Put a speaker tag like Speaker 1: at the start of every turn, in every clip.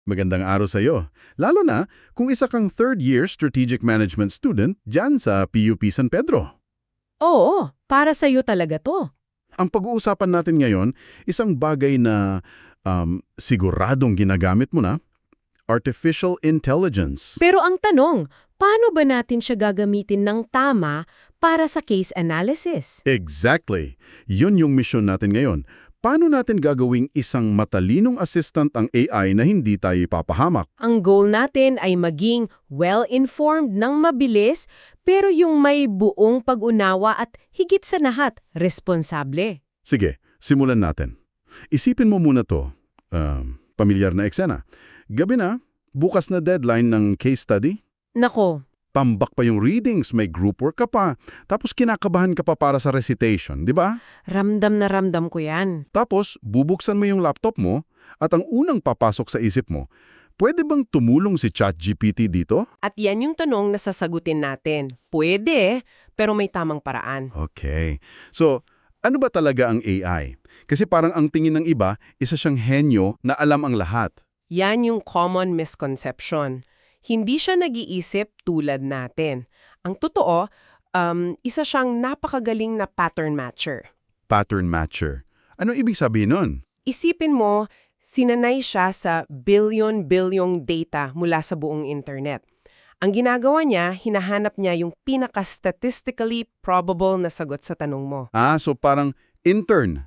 Speaker 1: Magandang araw sa iyo. Lalo na kung isa kang third-year strategic management student dyan sa PUP San Pedro.
Speaker 2: Oo, para sa'yo talaga to.
Speaker 1: Ang pag-uusapan natin ngayon, isang bagay na siguradong ginagamit mo na, artificial intelligence.
Speaker 2: Pero ang tanong, paano ba natin siya gagamitin ng tama para sa case analysis?
Speaker 1: Exactly. Yun yung mission natin ngayon. Paano natin gagawing isang matalinong assistant ang AI na hindi tayo ipapahamak?
Speaker 2: Ang goal natin ay maging well-informed ng mabilis, pero yung may buong pag-unawa at higit sa lahat, responsable.
Speaker 1: Sige, simulan natin. Isipin mo muna to. Pamilyar na eksena. Gabi na, bukas na deadline ng case study.
Speaker 2: Nako,
Speaker 1: Tambak pa yung readings, may group work ka pa, tapos kinakabahan ka pa para sa recitation, di ba?
Speaker 2: ramdam na ramdam ko yan.
Speaker 1: Tapos, bubuksan mo yung laptop mo at ang unang papasok sa isip mo, pwede bang tumulong si ChatGPT dito?
Speaker 2: At yan yung tanong na sasagutin natin. Pwede, pero may tamang paraan.
Speaker 1: Okay. So, ano ba talaga ang AI? Kasi parang ang tingin ng iba, isa siyang henyo na alam ang lahat.
Speaker 2: Yan yung common misconception. Hindi siya nag-iisip tulad natin. Ang totoo, isa siyang napakagaling na pattern matcher.
Speaker 1: Pattern matcher. Ano ibig sabihin nun?
Speaker 2: Isipin mo, sinanay siya sa billion-bilyong data mula sa buong internet. Ang ginagawa niya, hinahanap niya yung pinaka-statistically probable na sagot sa tanong mo.
Speaker 1: So parang intern.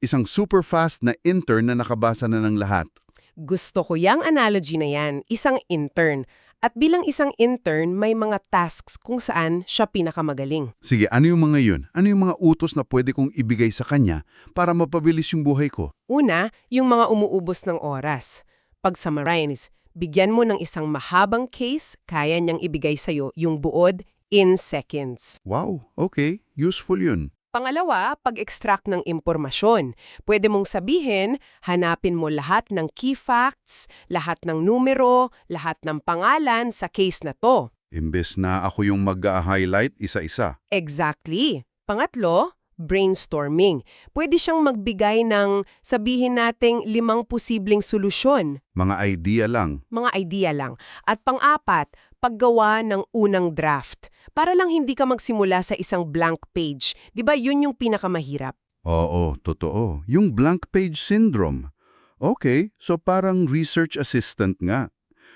Speaker 1: Isang super fast na intern na nakabasa na ng lahat.
Speaker 2: Gusto ko yung analogy na yan, isang intern. At bilang isang intern, may mga tasks kung saan siya pinakamagaling.
Speaker 1: Sige, ano yung mga yun? Ano yung mga utos na pwede kong ibigay sa kanya para mapabilis yung buhay ko?
Speaker 2: Una, yung mga umuubos ng oras. Pag-summarize, bigyan mo ng isang mahabang case, kaya niyang ibigay sa'yo yung buod in seconds.
Speaker 1: Wow, okay. Useful yun.
Speaker 2: Pangalawa, pag-extract ng impormasyon. Pwede mong sabihin, hanapin mo lahat ng key facts, lahat ng numero, lahat ng pangalan sa case na to.
Speaker 1: Imbes na ako yung mag-highlight isa-isa.
Speaker 2: Exactly. Pangatlo, brainstorming. Pwede siyang magbigay ng, sabihin nating 5 posibleng solusyon.
Speaker 1: Mga idea lang.
Speaker 2: Mga idea lang. At pang-apat, paggawa ng unang draft. Para lang hindi ka magsimula sa isang blank page. Di ba yun yung pinakamahirap?
Speaker 1: Oo, totoo. Yung blank page syndrome. Okay, so parang research assistant nga.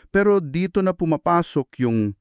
Speaker 1: Pero dito na pumapasok yung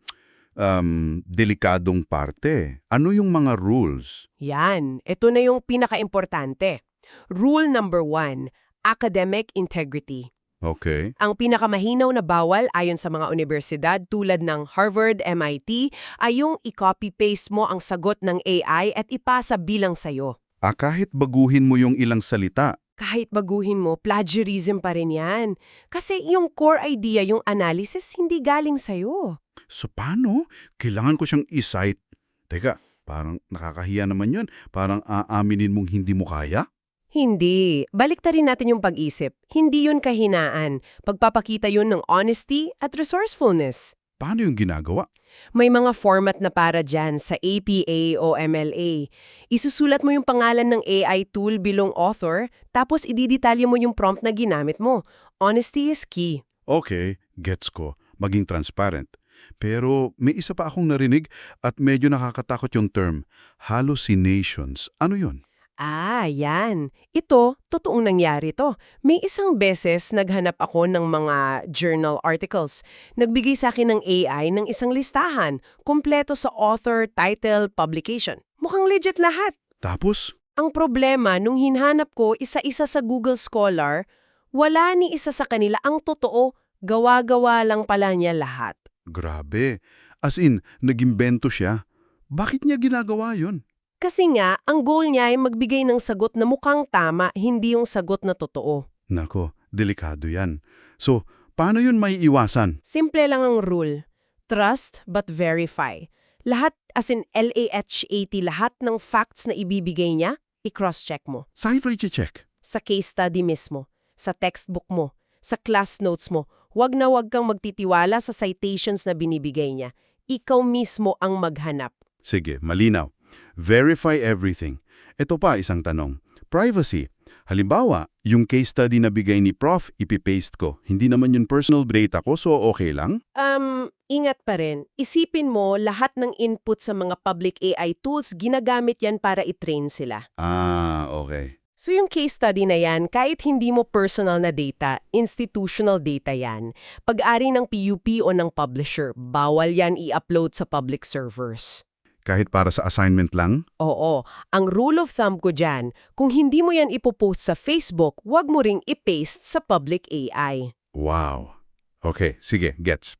Speaker 1: delikadong parte. Ano yung mga rules?
Speaker 2: Yan. Ito na yung pinaka-importante. Rule number 1, academic integrity.
Speaker 1: Okay.
Speaker 2: Ang pinakamahinaw na bawal ayon sa mga universidad tulad ng Harvard, MIT, ay yung i-copy-paste mo ang sagot ng AI at ipasa bilang sayo.
Speaker 1: Kahit baguhin mo yung ilang salita.
Speaker 2: Kahit baguhin mo, plagiarism pa rin yan. Kasi yung core idea, yung analysis, hindi galing sayo.
Speaker 1: So paano? Kailangan ko siyang i-cite. Teka, parang nakakahiya naman yun. Parang aaminin mong hindi mo kaya?
Speaker 2: Hindi. Baliktarin natin yung pag-isip. Hindi yun kahinaan. Pagpapakita yun ng honesty at resourcefulness.
Speaker 1: Paano yung ginagawa?
Speaker 2: May mga format na para dyan sa APA o MLA. Isusulat mo yung pangalan ng AI tool bilang author, tapos ididetalye mo yung prompt na ginamit mo. Honesty is key.
Speaker 1: Okay, gets ko. Maging transparent. Pero may isa pa akong narinig at medyo nakakatakot yung term. Hallucinations. Ano yun?
Speaker 2: Yan. Ito, totoong nangyari to. May isang beses naghanap ako ng mga journal articles. Nagbigay sa akin ng AI ng isang listahan, kompleto sa author, title, publication. Mukhang legit lahat.
Speaker 1: Tapos?
Speaker 2: Ang problema, nung hinhanap ko isa-isa sa Google Scholar, wala ni isa sa kanila ang totoo, gawa-gawa lang pala niya lahat.
Speaker 1: Grabe. As in, nag-imbento siya. Bakit niya ginagawa yun?
Speaker 2: Kasi nga, ang goal niya ay magbigay ng sagot na mukhang tama, hindi yung sagot na totoo.
Speaker 1: Nako, delikado yan. So, paano yun may iwasan?
Speaker 2: Simple lang ang rule. Trust but verify. Lahat, as in LAHAT, lahat ng facts na ibibigay niya, i-cross-check mo.
Speaker 1: Saan i-check?
Speaker 2: Sa case study mismo, sa textbook mo, sa class notes mo, wag na wag kang magtitiwala sa citations na binibigay niya. Ikaw mismo ang maghanap.
Speaker 1: Sige, malinaw. Verify everything. Ito pa isang tanong. Privacy. Halimbawa, yung case study na bigay ni Prof, ipipaste ko. Hindi naman yun personal data ko, so okay lang?
Speaker 2: Ingat pa rin. Isipin mo, lahat ng input sa mga public AI tools, ginagamit yan para i-train sila.
Speaker 1: Okay.
Speaker 2: So yung case study na yan, kahit hindi mo personal na data, institutional data yan. Pag-ari ng PUP o ng publisher, bawal yan i-upload sa public servers.
Speaker 1: Kahit para sa assignment lang?
Speaker 2: Oo, ang rule of thumb ko dyan, kung hindi mo yan ipopost sa Facebook, wag mo ring i-paste sa public AI.
Speaker 1: Wow. Okay, sige, gets.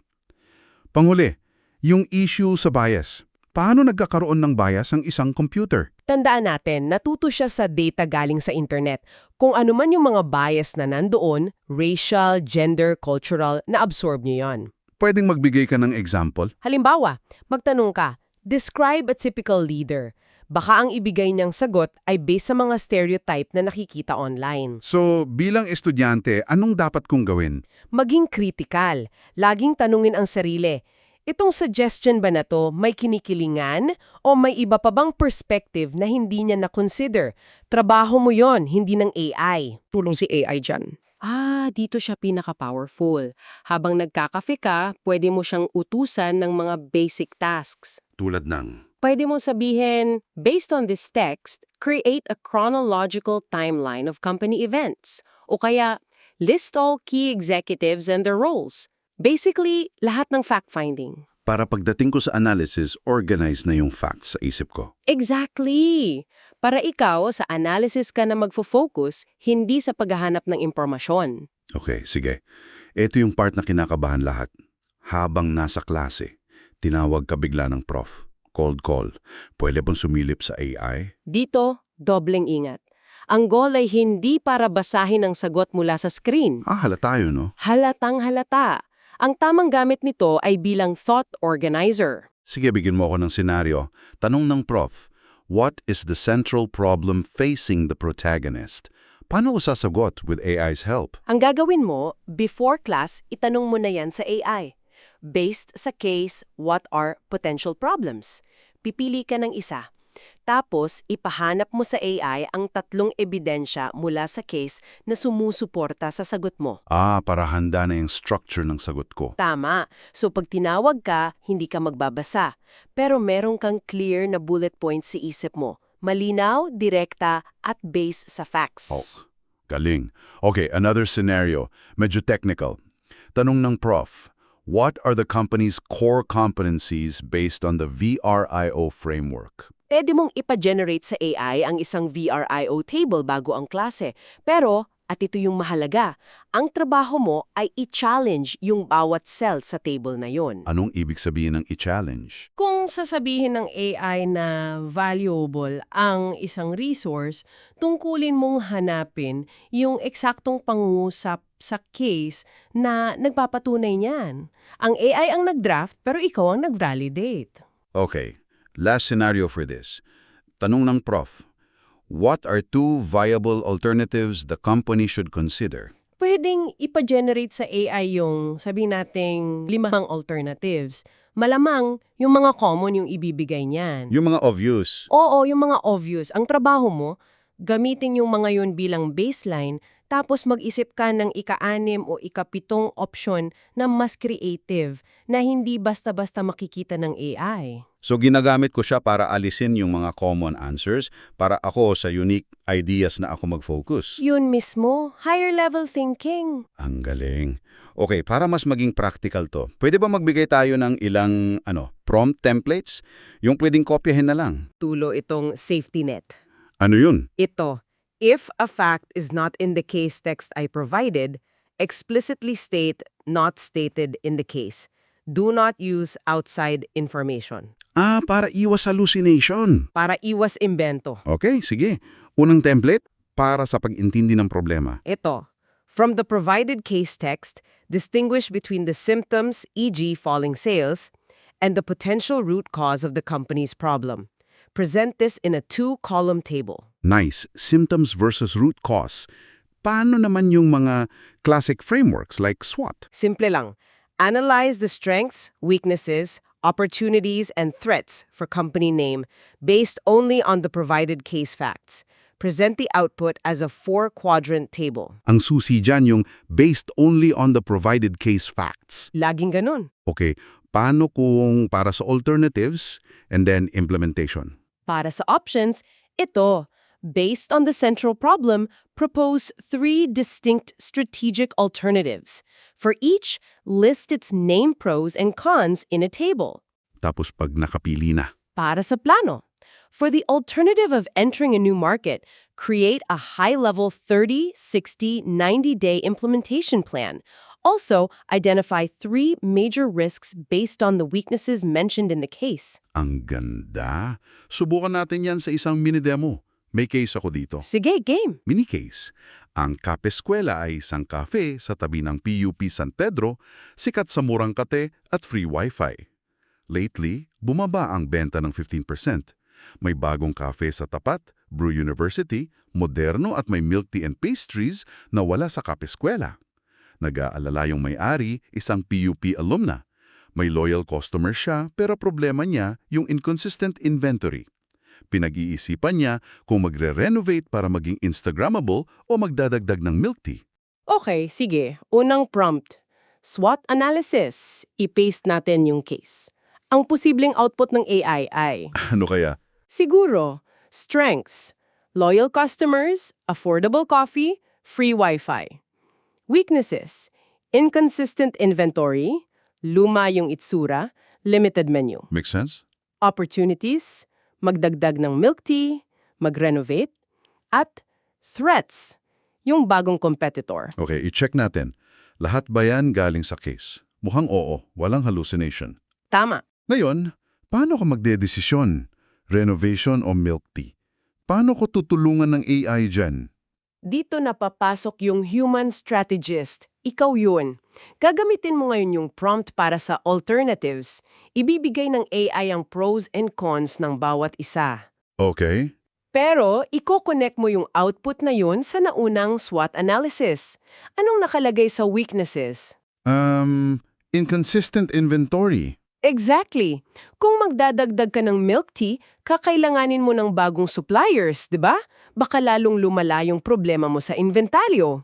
Speaker 1: Panghuli, yung issue sa bias. Paano nagkakaroon ng bias ang isang computer?
Speaker 2: Tandaan natin, natuto siya sa data galing sa internet. Kung ano man yung mga bias na nandoon, racial, gender, cultural, na-absorb niyo yon.
Speaker 1: Pwedeng magbigay ka ng example?
Speaker 2: Halimbawa, magtanong ka, describe a typical leader. Baka ang ibigay niyang sagot ay based sa mga stereotype na nakikita online.
Speaker 1: So, bilang estudyante, anong dapat kong gawin?
Speaker 2: Maging critical. Laging tanungin ang sarili, itong suggestion ba na to may kinikilingan o may iba pa bang perspective na hindi niya na-consider? Trabaho mo yon, hindi ng AI. Tulong si AI dyan. Dito siya pinaka-powerful. Habang nagkakafe ka, pwede mo siyang utusan ng mga basic tasks.
Speaker 1: Tulad ng...
Speaker 2: Pwede mo sabihin, based on this text, create a chronological timeline of company events. O kaya, list all key executives and their roles. Basically, lahat ng fact-finding.
Speaker 1: Para pagdating ko sa analysis, organize na yung facts sa isip ko.
Speaker 2: Exactly! Para ikaw, sa analysis ka na magfo-focus, hindi sa paghahanap ng impormasyon.
Speaker 1: Okay, sige. Ito yung part na kinakabahan lahat. Habang nasa klase, tinawag ka bigla ng prof. Cold call. Pwede bang sumilip sa AI?
Speaker 2: Dito, dobleng ingat. Ang goal ay hindi para basahin ang sagot mula sa screen.
Speaker 1: Halata yun, no?
Speaker 2: Halatang halata. Ang tamang gamit nito ay bilang thought organizer.
Speaker 1: Sige, bigyan mo ako ng senaryo. Tanong ng prof, what is the central problem facing the protagonist? Paano ko sasagot with AI's help?
Speaker 2: Ang gagawin mo, before class, itanong mo na yan sa AI. Based sa case, what are potential problems? Pipili ka ng isa. Tapos, ipahanap mo sa AI ang 3 ebidensya mula sa case na sumusuporta sa sagot mo.
Speaker 1: Para handa na yung structure ng sagot ko.
Speaker 2: Tama. So pag tinawag ka, hindi ka magbabasa. Pero meron kang clear na bullet points sa isip mo. Malinaw, direkta, at based sa facts.
Speaker 1: Galing. Okay, another scenario. Medyo technical. Tanong ng prof, what are the company's core competencies based on the VRIO framework?
Speaker 2: Pwede mong ipa-generate sa AI ang isang VRIO table bago ang klase. Pero, at ito yung mahalaga, ang trabaho mo ay i-challenge yung bawat cell sa table na yon.
Speaker 1: Anong ibig sabihin ng i-challenge?
Speaker 2: Kung sasabihin ng AI na valuable ang isang resource, tungkulin mong hanapin yung eksaktong pangungusap sa case na nagpapatunay niyan. Ang AI ang nag-draft pero ikaw ang nag-validate.
Speaker 1: Okay. Last scenario for this. Tanong ng prof, what are 2 viable alternatives the company should consider?
Speaker 2: Pwedeng ipa-generate sa AI yung, sabihin nating, 5 alternatives. Malamang, yung mga common yung ibibigay niyan.
Speaker 1: Yung mga obvious.
Speaker 2: Oo, yung mga obvious. Ang trabaho mo, gamitin yung mga yun bilang baseline, tapos mag-isip ka ng ika-6 o ika-7 option na mas creative, na hindi basta-basta makikita ng AI.
Speaker 1: So ginagamit ko siya para alisin yung mga common answers para ako sa unique ideas na ako mag-focus.
Speaker 2: Yun mismo, higher level thinking.
Speaker 1: Ang galing. Okay, para mas maging practical to, pwede ba magbigay tayo ng ilang prompt templates? Yung pwedeng kopyahin na lang.
Speaker 2: Tulo itong safety net.
Speaker 1: Ano yun?
Speaker 2: Ito, if a fact is not in the case text I provided, explicitly state not stated in the case. Do not use outside information.
Speaker 1: Para iwas hallucination.
Speaker 2: Para iwas imbento.
Speaker 1: Okay, sige. Unang template, para sa pag-intindi ng problema.
Speaker 2: Ito, from the provided case text, distinguish between the symptoms, e.g. falling sales, and the potential root cause of the company's problem. Present this in a 2-column table.
Speaker 1: Nice. Symptoms versus root cause. Paano naman yung mga classic frameworks like SWOT?
Speaker 2: Simple lang. Analyze the strengths, weaknesses, opportunities, and threats for company name based only on the provided case facts. Present the output as a 4-quadrant table.
Speaker 1: Ang susi dyan yung based only on the provided case facts.
Speaker 2: Laging ganun.
Speaker 1: Okay, paano kung para sa alternatives and then implementation?
Speaker 2: Para sa options, ito, based on the central problem, propose 3 distinct strategic alternatives. For each, list its main pros and cons in a table.
Speaker 1: Tapos pag nakapili na.
Speaker 2: Para sa plano, for the alternative of entering a new market, create a high-level 30, 60, 90-day implementation plan. Also, identify 3 major risks based on the weaknesses mentioned in the case.
Speaker 1: Ang ganda. Subukan natin yan sa isang mini-demo. May case ako dito.
Speaker 2: Sige, game!
Speaker 1: Mini-case. Ang Kape Eskwela ay isang cafe sa tabi ng PUP San Pedro, sikat sa murang kate at free wifi. Lately, bumaba ang benta ng 15%. May bagong cafe sa tapat, Brew University, moderno at may milk tea and pastries na wala sa Kape Eskwela. Nag-aalala yung may-ari, isang PUP alumna. May loyal customer siya pero problema niya yung inconsistent inventory. Pinag-iisipan niya kung magre-renovate para maging Instagrammable o magdadagdag ng milk tea.
Speaker 2: Okay, sige. Unang prompt. SWOT analysis. I-paste natin yung case. Ang posibleng output ng AI ay,
Speaker 1: Ano kaya?
Speaker 2: siguro, strengths, loyal customers, affordable coffee, free Wi-Fi. Weaknesses, inconsistent inventory, luma yung itsura, limited menu.
Speaker 1: Make sense?
Speaker 2: Opportunities, magdagdag ng milk tea, mag-renovate, at threats, yung bagong competitor.
Speaker 1: Okay, i-check natin. Lahat ba yan galing sa case? Mukhang oo, walang hallucination.
Speaker 2: Tama.
Speaker 1: Ngayon, paano ka magdedesisyon? Renovation o milk tea? Paano ko tutulungan ng AI dyan?
Speaker 2: Dito napapasok yung human strategist. Ikaw yun. Gagamitin mo ngayon yung prompt para sa alternatives. Ibibigay ng AI ang pros and cons ng bawat isa.
Speaker 1: Okay.
Speaker 2: Pero, i-connect mo yung output na yun sa naunang SWOT analysis. Anong nakalagay sa weaknesses?
Speaker 1: Inconsistent inventory.
Speaker 2: Exactly. Kung magdadagdag ka ng milk tea, kakailanganin mo ng bagong suppliers, di ba? Baka lalong lumala yung problema mo sa inventaryo.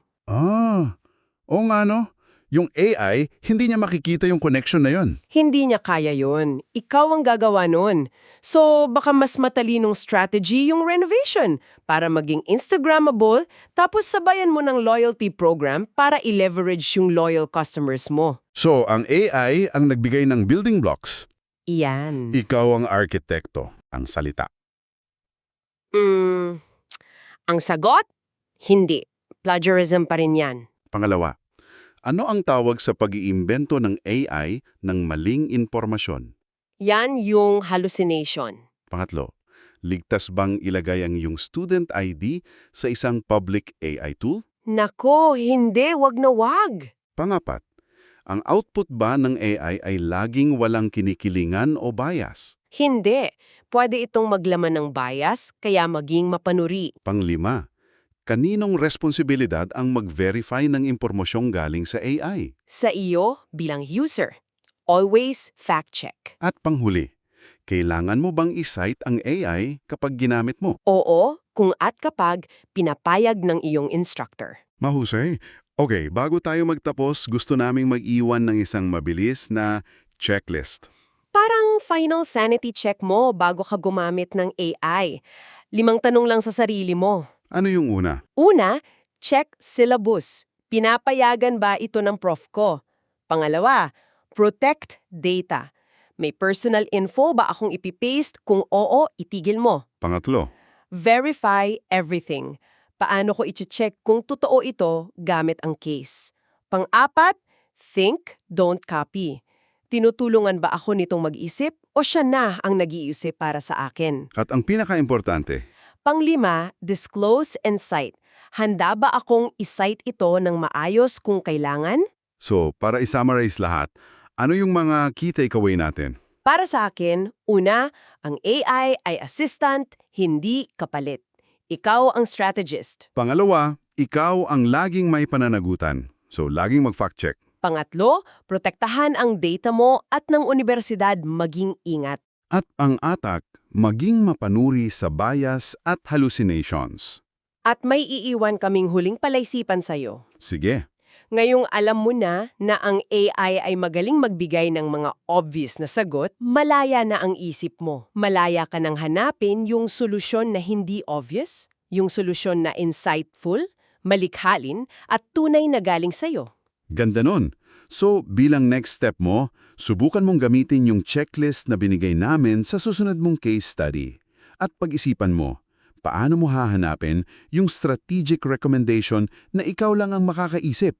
Speaker 1: Oo nga no. Yung AI, hindi niya makikita yung connection na yon.
Speaker 2: Hindi niya kaya yun. Ikaw ang gagawa nun. So, baka mas matalinong strategy yung renovation para maging Instagrammable, tapos sabayan mo ng loyalty program para i-leverage yung loyal customers mo.
Speaker 1: So, ang AI ang nagbigay ng building blocks.
Speaker 2: Iyan.
Speaker 1: Ikaw ang arkitekto, ang salita.
Speaker 2: Ang sagot? Hindi. Plagiarism pa rin yan.
Speaker 1: Pangalawa, ano ang tawag sa pag-iimbento ng AI ng maling impormasyon?
Speaker 2: Yan yung hallucination.
Speaker 1: Pangatlo, ligtas bang ilagay ang iyong student ID sa isang public AI tool?
Speaker 2: Nako, hindi. Wag na wag.
Speaker 1: Pangapat, ang output ba ng AI ay laging walang kinikilingan o bias?
Speaker 2: Hindi. Pwede itong maglaman ng bias, kaya maging mapanuri.
Speaker 1: Panglima, kaninong responsibilidad ang mag-verify ng impormasyong galing sa AI?
Speaker 2: Sa iyo bilang user. Always fact-check.
Speaker 1: At panghuli, kailangan mo bang i-cite ang AI kapag ginamit mo?
Speaker 2: Oo, kung at kapag pinapayag ng iyong instructor.
Speaker 1: Mahusay. Okay, bago tayo magtapos, gusto naming mag-iwan ng isang mabilis na checklist.
Speaker 2: Parang final sanity check mo bago ka gumamit ng AI. 5 tanong lang sa sarili mo.
Speaker 1: Ano yung una?
Speaker 2: Una, check syllabus. Pinapayagan ba ito ng prof ko? Pangalawa, protect data. May personal info ba akong ipipaste? Kung oo, itigil mo.
Speaker 1: Pangatlo,
Speaker 2: Verify everything. Paano ko i-check kung totoo ito gamit ang case? Pang-apat, think, don't copy. Tinutulungan ba ako nitong mag-isip o siya na ang nag-iisip para sa akin?
Speaker 1: at ang pinaka-importante,
Speaker 2: Pang-5, disclose and cite. Handa ba akong i-cite ito ng maayos kung kailangan?
Speaker 1: so para i-summarize lahat, ano yung mga key takeaway natin?
Speaker 2: Para sa akin, una, ang AI ay assistant, hindi kapalit. Ikaw ang strategist.
Speaker 1: Pangalawa, ikaw ang laging may pananagutan. So laging mag-fact check.
Speaker 2: Pangatlo, protektahan ang data mo at ng universidad maging ingat.
Speaker 1: At ang atak, maging mapanuri sa bias at hallucinations.
Speaker 2: At may iiwan kaming huling palaisipan sa'yo.
Speaker 1: Sige.
Speaker 2: Ngayong alam mo na ang AI ay magaling magbigay ng mga obvious na sagot, malaya na ang isip mo. Malaya ka nang hanapin yung solusyon na hindi obvious, yung solusyon na insightful, malikhalin, at tunay na galing sa'yo.
Speaker 1: Ganda nun. So, bilang next step mo, subukan mong gamitin yung checklist na binigay namin sa susunod mong case study. At pag-isipan mo, paano mo hahanapin yung strategic recommendation na ikaw lang ang makakaisip?